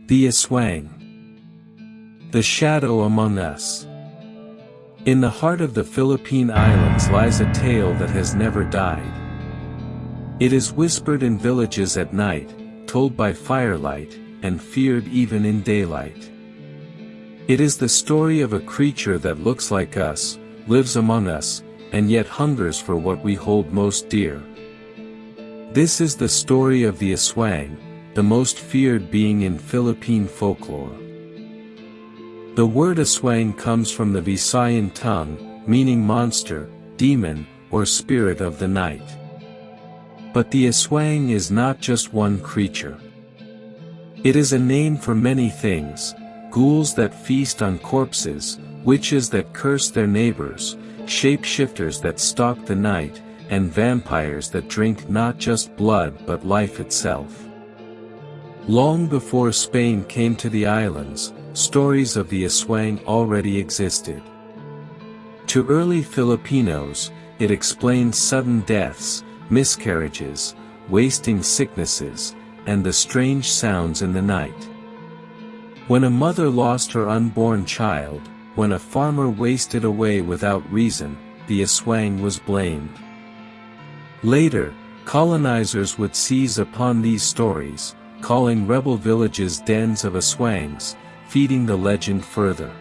The Aswang. The shadow among us. In the heart of the Philippine Islands lies a tale that has never died. It is whispered in villages at night, told by firelight, and feared even in daylight. It is the story of a creature that looks like us, lives among us, and yet hungers for what we hold most dear. This is the story of the Aswang, the most feared being in Philippine folklore. The word Aswang comes from the Visayan tongue, meaning monster, demon, or spirit of the night. But the Aswang is not just one creature. It is a name for many things: ghouls that feast on corpses, witches that curse their neighbors, shapeshifters that stalk the night, and vampires that drink not just blood but life itself. Long before Spain came to the islands, stories of the Aswang already existed. To early Filipinos, it explained sudden deaths, miscarriages, wasting sicknesses, and the strange sounds in the night. When a mother lost her unborn child, when a farmer wasted away without reason, the Aswang was blamed. Later, colonizers would seize upon these stories, calling rebel villages dens of Aswangs, feeding the legend further.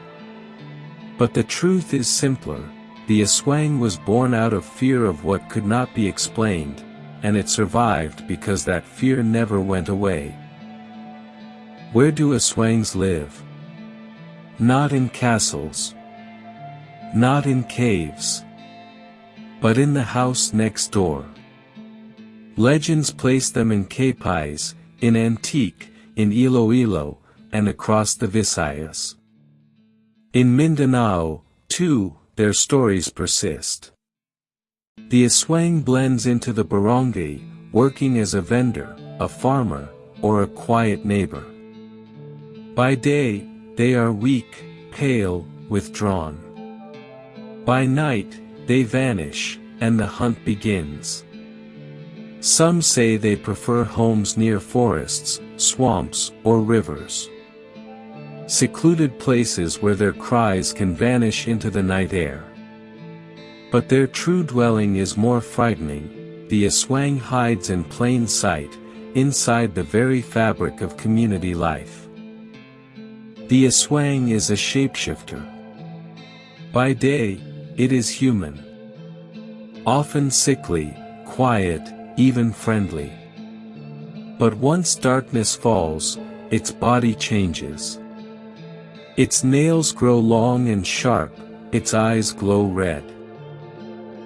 But the truth is simpler: the Aswang was born out of fear of what could not be explained, and it survived because that fear never went away. Where do Aswangs live? Not in castles. Not in caves. But in the house next door. Legends place them in Capais, in Antique, in Iloilo, and across the Visayas. In Mindanao, too, their stories persist. The Aswang blends into the barangay, working as a vendor, a farmer, or a quiet neighbor. By day, they are weak, pale, withdrawn. By night, they vanish, and the hunt begins. Some say they prefer homes near forests, swamps, or rivers. Secluded places where their cries can vanish into the night air. But their true dwelling is more frightening. The Aswang hides in plain sight, inside the very fabric of community life. The Aswang is a shapeshifter. By day, it is human. Often sickly, quiet, even friendly. But once darkness falls, its body changes. Its nails grow long and sharp, its eyes glow red.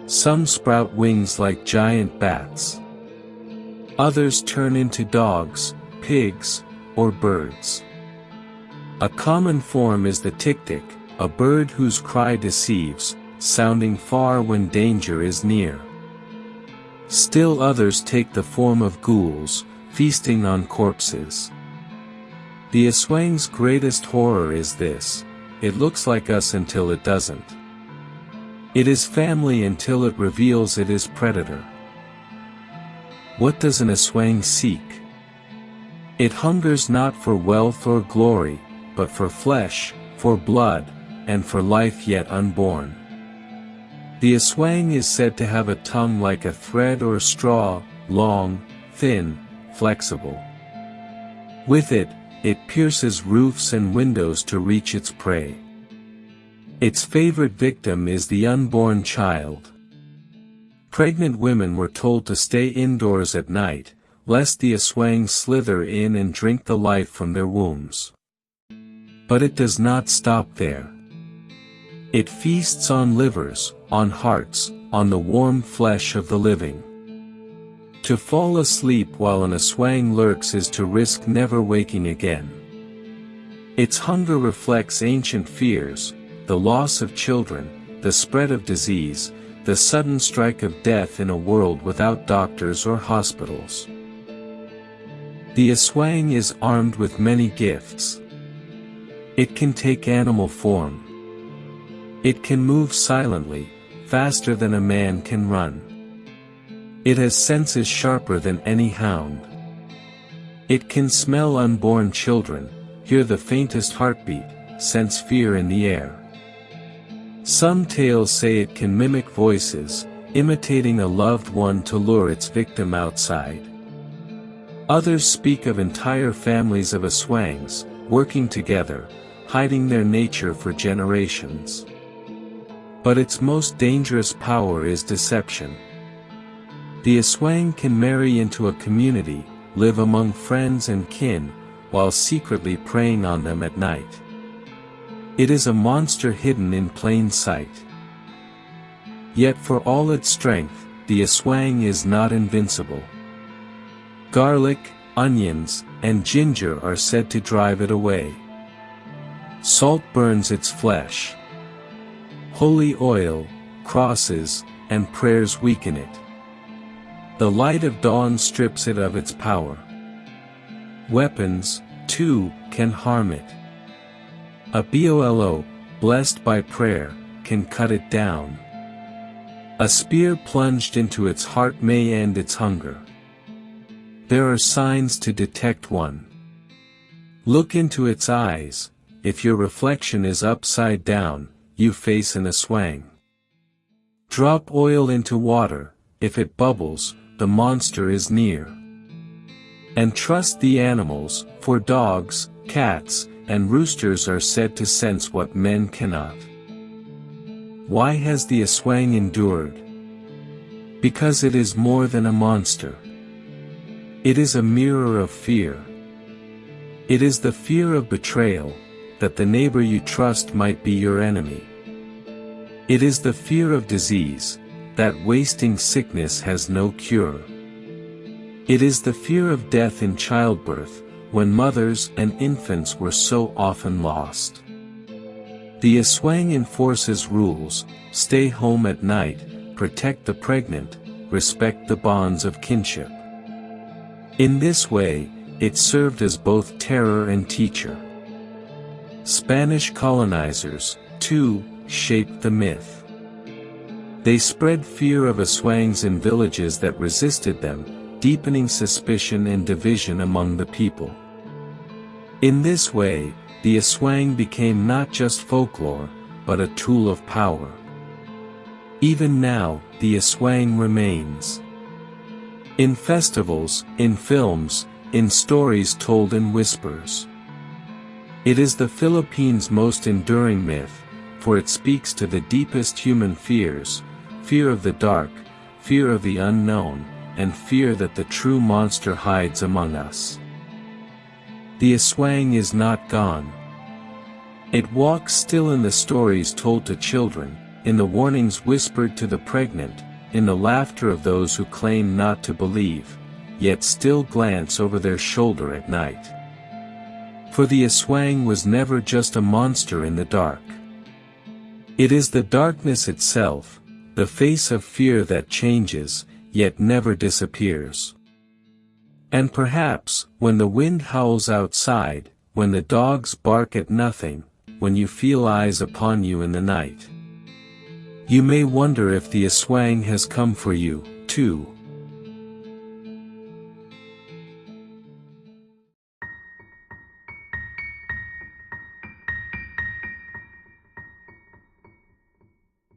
Some sprout wings like giant bats. Others turn into dogs, pigs, or birds. A common form is the tik-tik, a bird whose cry deceives, sounding far when danger is near. Still others take the form of ghouls, feasting on corpses. The Aswang's greatest horror is this: it looks like us until it doesn't. It is family until it reveals it is predator. What does an Aswang seek? It hungers not for wealth or glory, but for flesh, for blood, and for life yet unborn. The Aswang is said to have a tongue like a thread or straw, long, thin, flexible. With it, it pierces roofs and windows to reach its prey. Its favorite victim is the unborn child. Pregnant women were told to stay indoors at night, lest the Aswang slither in and drink the life from their wombs. But it does not stop there. It feasts on livers, on hearts, on the warm flesh of the living. To fall asleep while an Aswang lurks is to risk never waking again. Its hunger reflects ancient fears: the loss of children, the spread of disease, the sudden strike of death in a world without doctors or hospitals. The Aswang is armed with many gifts. It can take animal form. It can move silently, faster than a man can run. It has senses sharper than any hound. It can smell unborn children, hear the faintest heartbeat, sense fear in the air. Some tales say it can mimic voices, imitating a loved one to lure its victim outside. Others speak of entire families of Aswangs, working together, hiding their nature for generations. But its most dangerous power is deception. The Aswang can marry into a community, live among friends and kin, while secretly preying on them at night. It is a monster hidden in plain sight. Yet for all its strength, the Aswang is not invincible. Garlic, onions, and ginger are said to drive it away. Salt burns its flesh. Holy oil, crosses, and prayers weaken it. The light of dawn strips it of its power. Weapons, too, can harm it. A bolo, blessed by prayer, can cut it down. A spear plunged into its heart may end its hunger. There are signs to detect one. Look into its eyes. If your reflection is upside down, you face an Aswang. Drop oil into water. If it bubbles, the monster is near. And trust the animals, for dogs, cats, and roosters are said to sense what men cannot. Why has the Aswang endured? Because it is more than a monster. It is a mirror of fear. It is the fear of betrayal, that the neighbor you trust might be your enemy. It is the fear of disease, that wasting sickness has no cure. It is the fear of death in childbirth, when mothers and infants were so often lost. The Aswang enforces rules: stay home at night, protect the pregnant, respect the bonds of kinship. In this way, it served as both terror and teacher. Spanish colonizers, too, shaped the myth. They spread fear of Aswangs in villages that resisted them, deepening suspicion and division among the people. In this way, the Aswang became not just folklore, but a tool of power. Even now, the Aswang remains. In festivals, in films, in stories told in whispers. It is the Philippines' most enduring myth, for it speaks to the deepest human fears: fear of the dark, fear of the unknown, and fear that the true monster hides among us. The Aswang is not gone. It walks still in the stories told to children, in the warnings whispered to the pregnant, in the laughter of those who claim not to believe, yet still glance over their shoulder at night. For the Aswang was never just a monster in the dark. It is the darkness itself, the face of fear that changes, yet never disappears. And perhaps, when the wind howls outside, when the dogs bark at nothing, when you feel eyes upon you in the night, you may wonder if the Aswang has come for you, too.